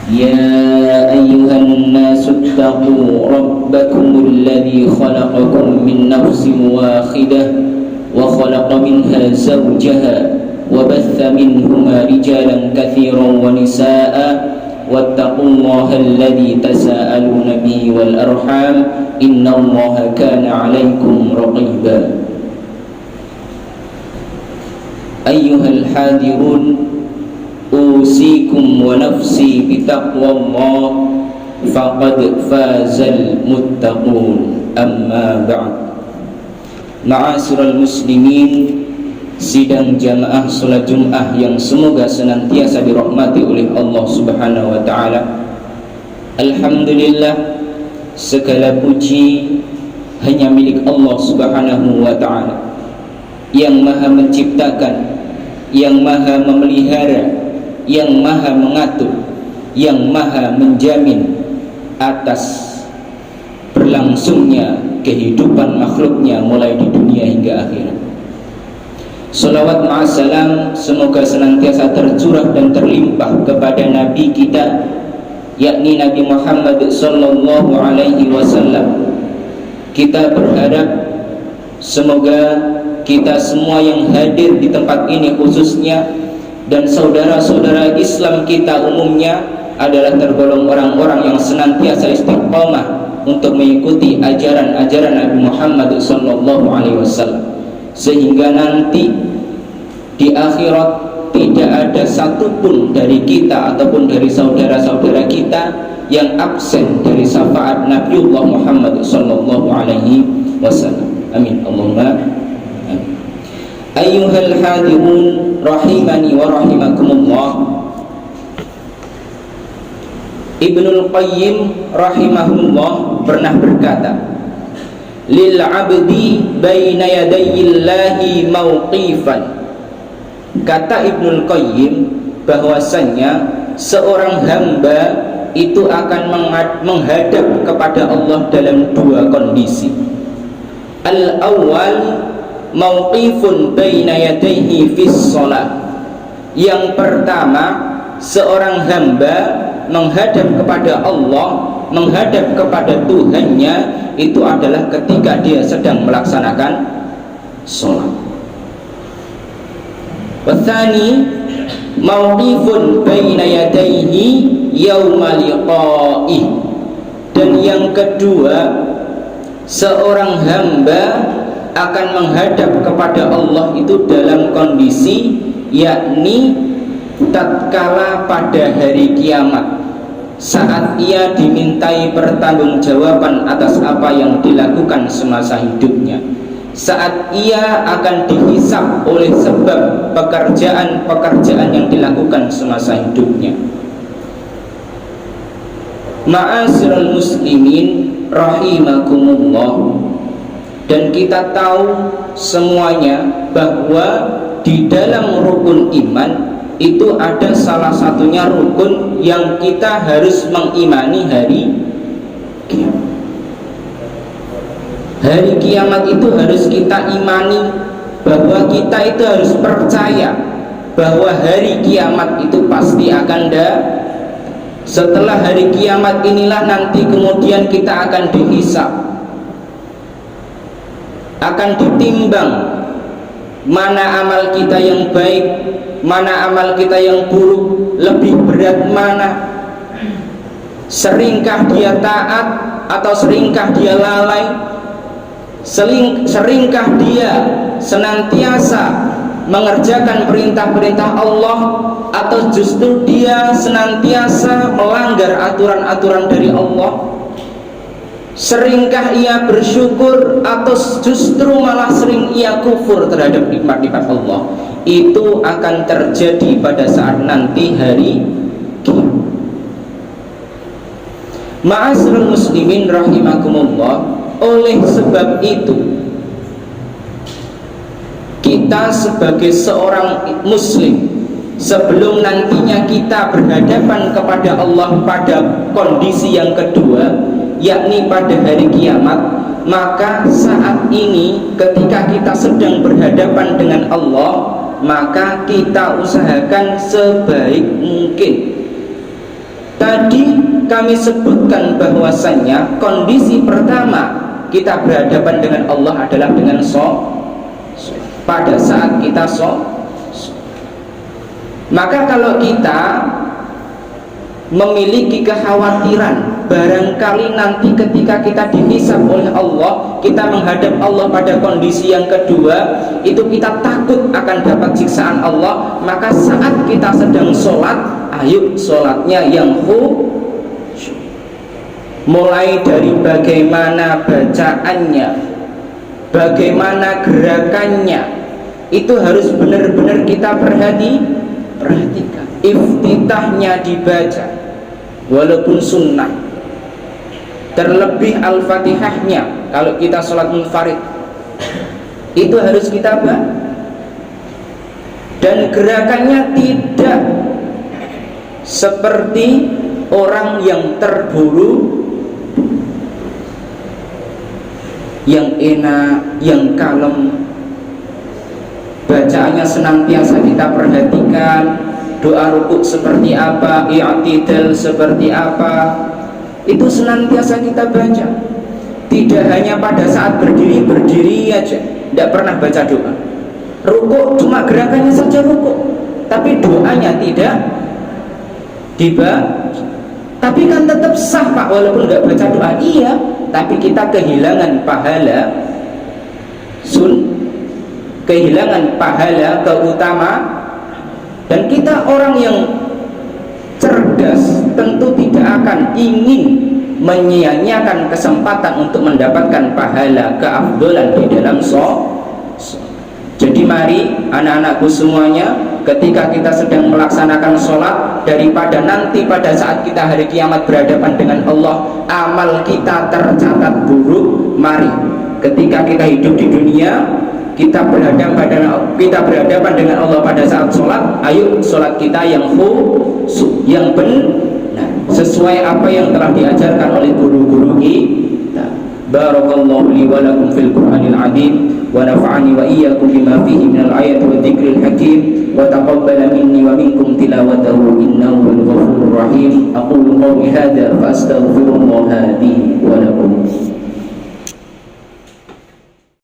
يا أيها الناس اتقوا ربكم الذي خلقكم من نفس واحدة وخلق منها زوجها وبث منهما رجالا كثيرا ونساء واتقوا الله الذي تساءلون به والأرحام إن الله كان عليكم رقيبا أيها الحاضرون أوصيكم ونفسي بتقوى الله فقد فاز المتقون أما بعد. Ma'asyiral muslimin, sidang jamaah salat Jumat yang semoga senantiasa dirahmati oleh Allah Subhanahu wa taala. Alhamdulillah, segala puji hanya milik Allah Subhanahu wa taala yang Maha menciptakan, yang Maha memelihara, yang Maha mengatur, yang Maha menjamin atas berlangsungnya kehidupan makhluknya mulai di dunia hingga akhirat. Salawat ma'assalam semoga senantiasa tercurah dan terlimpah kepada Nabi kita, yakni Nabi Muhammad sallallahu alaihi wasallam. Kita berharap semoga kita semua yang hadir di tempat ini khususnya dan saudara-saudara Islam kita umumnya adalah tergolong orang-orang yang senantiasa istiqomah untuk mengikuti ajaran-ajaran Nabi Muhammad sallallahu alaihi wasallam, sehingga nanti di akhirat tidak ada satupun dari kita ataupun dari saudara-saudara kita yang absen dari syafaat Nabiullah Muhammad sallallahu alaihi wasallam. Amin Allahumma amin. Ayyuhal hadirun rahimani wa rahimakumullah. Ibnul Qayyim rahimahullah pernah berkata, lil abdi baina yadayillahi mauqifan. Kata Ibnul Qayyim bahwasannya seorang hamba itu akan menghadap kepada Allah dalam dua kondisi. Al-awwal mauqifun baina yadayhi fis shalah. Yang pertama, seorang hamba menghadap kepada Allah, menghadap kepada Tuhannya itu adalah ketika dia sedang melaksanakan sholat. Wathani mauqifun baina yadayhi yauma liqa'ih. Dan yang kedua, seorang hamba akan menghadap kepada Allah itu dalam kondisi yakni tatkala pada hari kiamat, saat ia dimintai pertanggungjawaban atas apa yang dilakukan semasa hidupnya, saat ia akan dihisab oleh sebab pekerjaan-pekerjaan yang dilakukan semasa hidupnya. Ma'asyiral muslimin rahimakumullah. Dan kita tahu semuanya bahwa di dalam rukun iman itu ada salah satunya rukun yang kita harus mengimani hari kiamat. Hari kiamat itu harus kita imani, bahwa kita itu harus percaya bahwa hari kiamat itu pasti akan ada. Setelah hari kiamat inilah nanti kemudian kita akan dihisab, akan ditimbang mana amal kita yang baik, mana amal kita yang buruk, lebih berat mana, seringkah dia taat atau seringkah dia lalai, seringkah dia senantiasa mengerjakan perintah-perintah Allah atau justru dia senantiasa melanggar aturan-aturan dari Allah. Seringkah ia bersyukur atau justru malah sering ia kufur terhadap nikmat-nikmat Allah. Itu akan terjadi pada saat nanti hari kiamat. Ma'asyiral muslimin rahimakumullah. Oleh sebab itu, kita sebagai seorang muslim, sebelum nantinya kita berhadapan kepada Allah pada kondisi yang kedua, yakni pada hari kiamat, maka saat ini ketika kita sedang berhadapan dengan Allah, maka kita usahakan sebaik mungkin kami sebutkan bahwasannya kondisi pertama kita berhadapan dengan Allah adalah dengan pada saat kita maka kalau kita memiliki kekhawatiran barangkali nanti ketika kita dihisab oleh Allah, kita menghadap Allah pada kondisi yang kedua, itu kita takut akan dapat siksaan Allah, maka saat kita sedang sholat, ayo sholatnya yang mulai dari bagaimana bacaannya, bagaimana gerakannya, itu harus benar-benar kita perhatikan. Iftitahnya dibaca walaupun sunnah, terlebih al-fatihahnya kalau kita sholat munfarid itu harus kita baca, dan gerakannya tidak seperti orang yang terburu, yang enak, yang kalem. Bacaannya senantiasa kita perhatikan, doa rukuk seperti apa, i'tidal seperti apa, itu senantiasa kita baca. Tidak hanya pada saat berdiri aja, tidak pernah baca doa. Rukuk cuma gerakannya saja rukuk, tapi doanya tidak dibaca. Tapi kan tetap sah Pak, walaupun nggak baca doa. Iya, tapi kita kehilangan pahala kehilangan pahala keutamaan. Dan kita orang yang cerdas tentu tidak akan ingin menyia-nyiakan kesempatan untuk mendapatkan pahala keafdolan di dalam Jadi mari anak-anakku semuanya, ketika kita sedang melaksanakan sholat, daripada nanti pada saat kita hari kiamat berhadapan dengan Allah amal kita tercatat buruk, mari ketika kita hidup di dunia kita berhadapan dengan Allah pada saat sholat, ayo sholat kita yang yang benar, sesuai apa yang telah diajarkan oleh guru-guru kita. Barakallahu li wa lakum fil Qur'anil azim, wa nafa'ani wa iyyakum bima fihi minal ayati wa dzikril hakim, wa taqabbala minni wa minkum tilawatahu innahu wal ghafurur rahim. Aqulu qawli hadza fa astaghfirullaha li